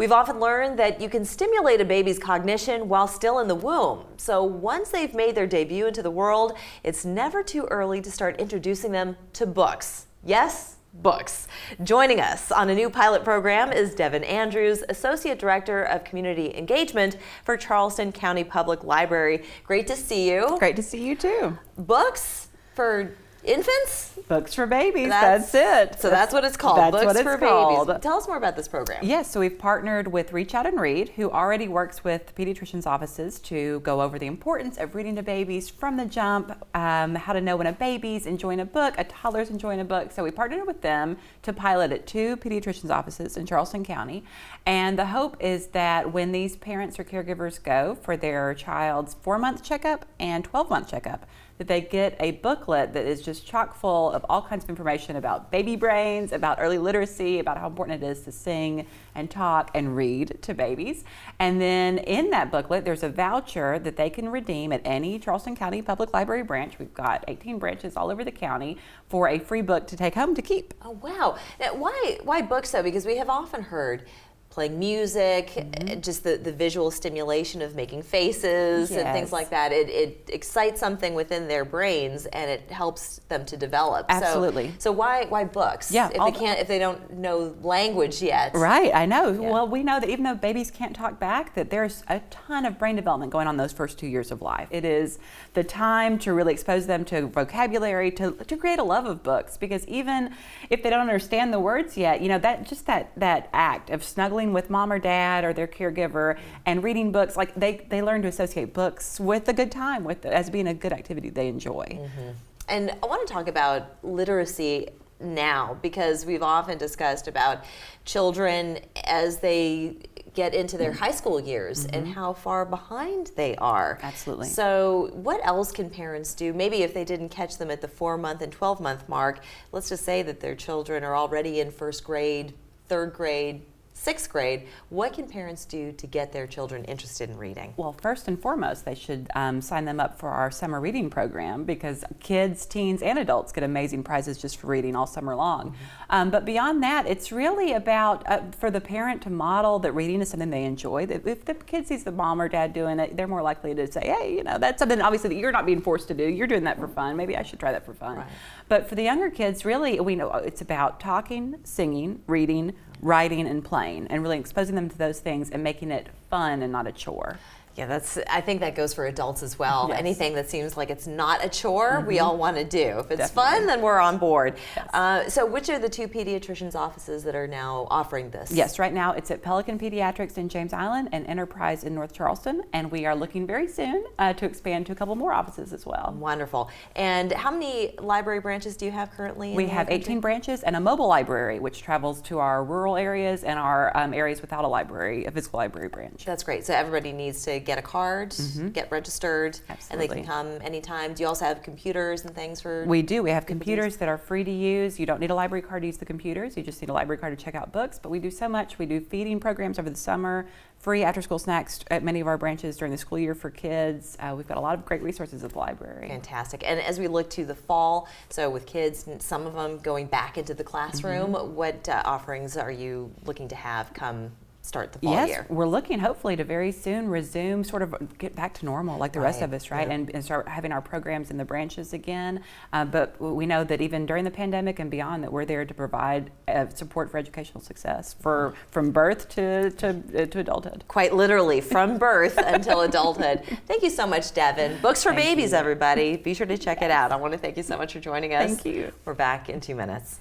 We've often learned that you can stimulate a baby's cognition while still in the womb. So once they've made their debut into the world, it's never too early to start introducing them to books. Yes, books. Joining us on a new pilot program is Devin Andrews, Associate Director of Community Engagement for Charleston County Public Library. Great to see you. Great to see you too. Books for infants? Books for babies, that's it. So that's what it's called, that's Books what it's for called. Babies. Tell us more about this program. Yes, so we've partnered with Reach Out and Read, who already works with pediatricians' offices to go over the importance of reading to babies from the jump, how to know when a baby's enjoying a book, a toddler's enjoying a book. So we partnered with them to pilot at 2 pediatricians' offices in Charleston County. And the hope is that when these parents or caregivers go for their child's 4-month checkup and 12-month checkup, that they get a booklet that is just chock full of all kinds of information about baby brains, about early literacy, about how important it is to sing and talk and read to babies. And then in that booklet, there's a voucher that they can redeem at any Charleston County Public Library branch. We've got 18 branches all over the county for a free book to take home to keep. Oh, wow. Now, why books, though? Because we have often heard playing music, just the visual stimulation of making faces and things like that. It excites something within their brains and it helps them to develop. Absolutely. So why books? Yeah, if they don't know language yet. Right, I know. Yeah. Well, we know that even though babies can't talk back, that there's a ton of brain development going on those first 2 years of life. It is the time to really expose them to vocabulary, to create a love of books, because even if they don't understand the words yet, you know, that act of snuggling with mom or dad or their caregiver and reading books, like they learn to associate books with a good time, as being a good activity they enjoy. And I want to talk about literacy now, because we've often discussed about children as they get into their high school years and how far behind they are. Absolutely. So what else can parents do? Maybe if they didn't catch them at the 4-month and 12-month mark, let's just say that their children are already in 1st grade, 3rd grade, 6th grade, what can parents do to get their children interested in reading? Well, first and foremost, they should sign them up for our summer reading program, because kids, teens, and adults get amazing prizes just for reading all summer long. But beyond that, it's really about for the parent to model that reading is something they enjoy. If the kid sees the mom or dad doing it, they're more likely to say, hey, you know, that's something obviously that you're not being forced to do. You're doing that for fun. Maybe I should try that for fun. Right. But for the younger kids, really, we know it's about talking, singing, reading, writing, and playing, and really exposing them to those things and making it fun and not a chore. Yeah, I think that goes for adults as well. Yes. Anything that seems like it's not a chore, we all want to do. If it's Definitely. fun, then we're on board. Yes. So which are the 2 pediatricians' offices that are now offering this? Yes, right now it's at Pelican Pediatrics in James Island and Enterprise in North Charleston, and we are looking very soon to expand to a couple more offices as well. Wonderful. And how many library branches do you have currently? We have 18 branches and a mobile library, which travels to our rural areas and our areas without a physical library branch. That's great. So everybody needs to get a card, get registered, Absolutely. and they can come anytime. Do you also have computers and things for? We do. We have computers that are free to use. You don't need a library card to use the computers. You just need a library card to check out books. But we do so much. We do feeding programs over the summer, free after-school snacks at many of our branches during the school year for kids. We've got a lot of great resources at the library. Fantastic. And as we look to the fall, so with kids, some of them going back into the classroom, what offerings are you looking to have come start the fall year? Yes, we're looking hopefully to very soon resume, sort of get back to normal like the rest of us, right? Yeah. And start having our programs in the branches again. But we know that even during the pandemic and beyond, that we're there to provide support for educational success from birth to adulthood. Quite literally, from birth until adulthood. Thank you so much, Devin. Books for Babies, everybody. Be sure to check it out. I want to thank you so much for joining us. Thank you. We're back in 2 minutes.